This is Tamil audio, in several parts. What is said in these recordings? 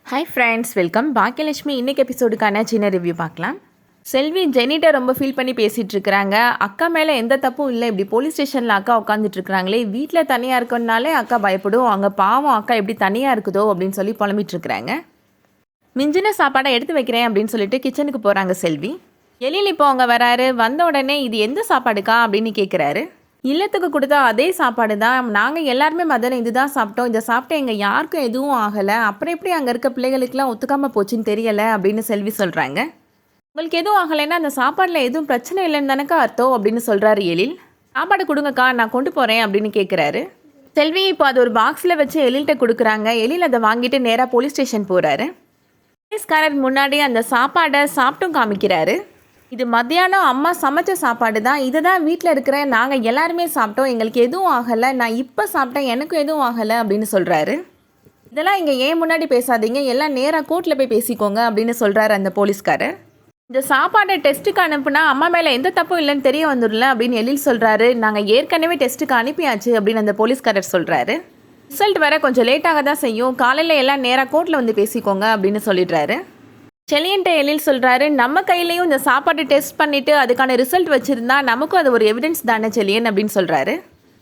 Hi friends, welcome. பாக்கியலட்சுமி இன்னைக்கு எபிசோடுக்கான சின்ன ரிவ்யூ பார்க்கலாம். செல்வி ஜெனிட்ட ரொம்ப ஃபீல் பண்ணி பேசிகிட்டு இருக்கிறாங்க. அக்கா மேலே எந்த தப்பும் இல்லை, இப்படி போலீஸ் ஸ்டேஷனில் அக்கா உட்காந்துட்டு இருக்கிறாங்களே, வீட்டில் தனியாக இருக்கனாலே அக்கா பயப்படும், அங்கே பாவம் அக்கா எப்படி தனியாக இருக்குதோ அப்படின்னு சொல்லி புலம்பிட்டு இருக்கிறாங்க. மிஞ்சின சாப்பாடை எடுத்து வைக்கிறேன் அப்படின்னு சொல்லிட்டு கிச்சனுக்கு போகிறாங்க செல்வி. எழில் இப்போ அவங்க வராரு. வந்த உடனே இது எந்த சாப்பாடுக்கா அப்படின்னு கேட்குறாரு. இல்லத்துக்கு கொடுத்தா அதே சாப்பாடு தான், நாங்கள் எல்லாருமே மதியம் இதுதான் சாப்பிட்டோம், இதை சாப்பிட்டு எங்கள் யாருக்கும் எதுவும் ஆகலை, அப்புறம் எப்படி அங்கே இருக்க பிள்ளைகளுக்கெல்லாம் ஒத்துக்காமல் போச்சுன்னு தெரியலை அப்படின்னு செல்வி சொல்கிறாங்க. உங்களுக்கு எதுவும் ஆகலைன்னா அந்த சாப்பாடில் எதுவும் பிரச்சனை இல்லைன்னு தானக்கா அர்த்தம் அப்படின்னு சொல்கிறாரு எழில். சாப்பாடு கொடுங்கக்கா, நான் கொண்டு போகிறேன் அப்படின்னு கேட்குறாரு. செல்வி இப்போ அது ஒரு பாக்ஸில் வச்சு எழில்கிட்ட கொடுக்குறாங்க. எழில் அதை வாங்கிட்டு நேராக போலீஸ் ஸ்டேஷன் போகிறாரு. போலீஸ்காரர் முன்னாடி அந்த சாப்பாடை சாப்பிட்டும் காமிக்கிறாரு. இது மத்தியானம் அம்மா சமைச்ச சாப்பாடு தான், இதை தான் வீட்டில் இருக்கிற நாங்கள் எல்லாருமே சாப்பிட்டோம், எங்களுக்கு எதுவும் ஆகலை, நான் இப்போ சாப்பிட்டேன், எனக்கும் எதுவும் ஆகலை அப்படின்னு சொல்கிறாரு. இதெல்லாம் இங்கே ஏன் முன்னாடி பேசாதீங்க, எல்லாம் நேராக கோர்ட்டில் போய் பேசிக்கோங்க அப்படின்னு சொல்கிறாரு அந்த போலீஸ்காரர். இந்த சாப்பாடை டெஸ்ட்டுக்கு அனுப்புனா அம்மா மேலே எந்த தப்பும் இல்லைன்னு தெரிய வந்துடல அப்படின்னு எழில் சொல்கிறாரு. நாங்கள் ஏற்கனவே டெஸ்ட்டுக்கு அனுப்பியாச்சு அப்படின்னு அந்த போலீஸ்காரர் சொல்கிறாரு. ரிசல்ட் வர கொஞ்சம் லேட்டாக தான் செய்யும், காலையில் எல்லாம் நேராக கோர்ட்டில் வந்து பேசிக்கோங்க அப்படின்னு சொல்லிடுறாரு. செலியன்ட்ட எழில் சொல்கிறாரு, நம்ம கையிலையும் இந்த சாப்பாடு டெஸ்ட் பண்ணிவிட்டு அதுக்கான ரிசல்ட் வச்சுருந்தா நமக்கும் அது ஒரு எவிடன்ஸ் தானே செலியன் அப்படின்னு சொல்கிறாரு.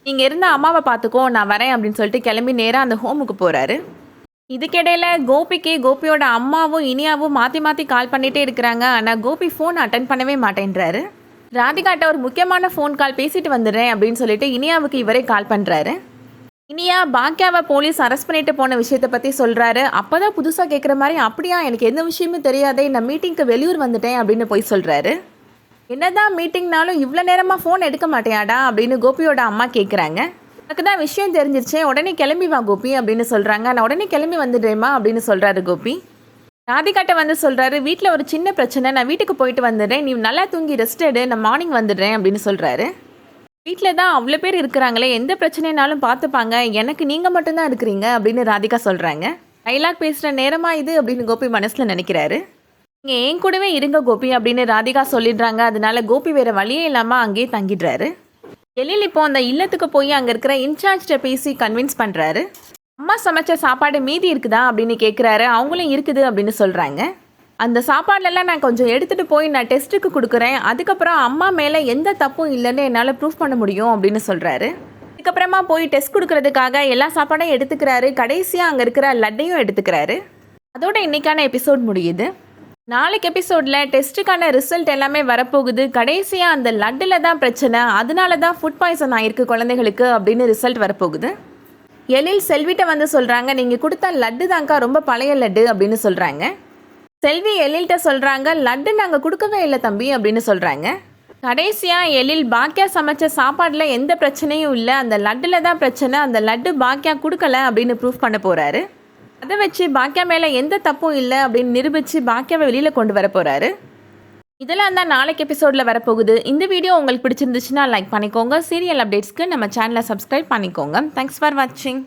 நீங்கள் இருந்தால் அம்மாவை பார்த்துக்கோ, நான் வரேன் அப்படின்னு சொல்லிட்டு கிளம்பி நேராக அந்த ஹோமுக்கு போகிறாரு. இதுக்கிடையில் கோபியோட அம்மாவும் இனியாவும் மாற்றி மாற்றி கால் பண்ணிகிட்டே இருக்கிறாங்க. ஆனால் கோபி ஃபோன் அட்டன் பண்ணவே மாட்டேன்றாரு. ராதிகாட்ட ஒரு முக்கியமான ஃபோன் கால் பேசிட்டு வந்துடுறேன் அப்படின்னு சொல்லிட்டு இனியாவுக்கு இவரே கால் பண்ணுறாரு. இனியா பாக்கியாவை போலீஸ் அரெஸ்ட் பண்ணிட்டு போன விஷயத்தை பற்றி சொல்கிறாரு. அப்போ தான் புதுசாக கேட்குற மாதிரி, அப்படியா, எனக்கு எந்த விஷயமும் தெரியாதே, நான் மீட்டிங்க்கு வெளியூர் வந்துட்டேன் அப்படின்னு போய் சொல்கிறாரு. என்னதான் மீட்டிங்னாலும் இவ்வளோ நேரமாக ஃபோன் எடுக்க மாட்டேயாடா அப்படின்னு கோபியோட அம்மா கேட்குறாங்க. எனக்கு தான் விஷயம் தெரிஞ்சிருச்சே, உடனே கிளம்பி வா கோபி அப்படின்னு சொல்கிறாங்க. நான் உடனே கிளம்பி வந்துடுறேம்மா அப்படின்னு சொல்கிறாரு கோபி. ராதிகாட்ட வந்து சொல்கிறாரு, வீட்டில் ஒரு சின்ன பிரச்சனை, நான் வீட்டுக்கு போயிட்டு வந்துடுறேன், நீ நல்லா தூங்கி ரெஸ்ட் எடு, நான் மார்னிங் வந்துடுறேன் அப்படின்னு சொல்கிறாரு. வீட்டில் தான் அவ்வளோ பேர் இருக்கிறாங்களே, எந்த பிரச்சனைனாலும் பார்த்துப்பாங்க, எனக்கு நீங்கள் மட்டும்தான் இருக்கிறீங்க அப்படின்னு ராதிகா சொல்கிறாங்க. டைலாக் பேசுகிற நேரமாக இது அப்படின்னு கோபி மனசில் நினைக்கிறாரு. நீங்கள் என் கூடவே இருங்க கோபி அப்படின்னு ராதிகா சொல்லிடுறாங்க. அதனால கோபி வேறு வழியே இல்லாமல் அங்கேயே தங்கிடுறாரு. எழில் இப்போ அந்த இல்லத்துக்கு போய் அங்கே இருக்கிற இன்சார்ஜ்கிட்ட பேசி கன்வின்ஸ் பண்ணுறாரு. அம்மா சமைச்ச சாப்பாடு மீதி இருக்குதா அப்படின்னு கேட்குறாரு. அவங்களும் இருக்குது அப்படின்னு சொல்கிறாங்க. அந்த சாப்பாடுலாம் நான் கொஞ்சம் எடுத்துகிட்டு போய் நான் டெஸ்ட்டுக்கு கொடுக்குறேன், அதுக்கப்புறம் அம்மா மேலே எந்த தப்பும் இல்லைன்னு என்னால் ப்ரூஃப் பண்ண முடியும் அப்படின்னு சொல்கிறாரு. அதுக்கப்புறமா போய் டெஸ்ட் கொடுக்கறதுக்காக எல்லா சாப்பாடையும் எடுத்துக்கிறாரு. கடைசியாக அங்கே இருக்கிற லட்டையும் எடுத்துக்கிறாரு. அதோட இன்றைக்கான எபிசோட் முடியுது. நாளைக்கு எபிசோடில் டெஸ்ட்டுக்கான ரிசல்ட் எல்லாமே வரப்போகுது. கடைசியாக அந்த லட்டில் தான் பிரச்சனை, அதனால தான் ஃபுட் பாய்சன் ஆகிருக்கு குழந்தைகளுக்கு அப்படின்னு ரிசல்ட் வரப்போகுது. எழில் செல்விட்ட வந்து சொல்கிறாங்க, நீங்கள் கொடுத்த லட்டு தாங்க்கா ரொம்ப பழைய லட்டு அப்படின்னு சொல்கிறாங்க. செல்வி எழில்கிட்ட சொல்கிறாங்க, லட்டு நாங்கள் கொடுக்கவே இல்லை தம்பி அப்படின்னு சொல்கிறாங்க. கடைசியாக எழில் பாக்கியா சமைச்ச சாப்பாடில் எந்த பிரச்சனையும் இல்லை, அந்த லட்டில் தான் பிரச்சனை, அந்த லட்டு பாக்கியா கொடுக்கல அப்படின்னு ப்ரூஃப் பண்ண போகிறாரு. அதை வச்சு பாக்கியா மேலே எந்த தப்பும் இல்லை அப்படின்னு நிரூபித்து பாக்கியாவை வெளியில் கொண்டு வர போகிறாரு. இதெல்லாம் தான் நாளைக்கு எபிசோடில் வரப்போகுது. இந்த வீடியோ உங்களுக்கு பிடிச்சிருந்துச்சுன்னா லைக் பண்ணிக்கோங்க. சீரியல் அப்டேட்ஸ்க்கு நம்ம சேனலை சப்ஸ்கிரைப் பண்ணிக்கோங்க. தேங்க்ஸ் ஃபார் வாட்சிங்.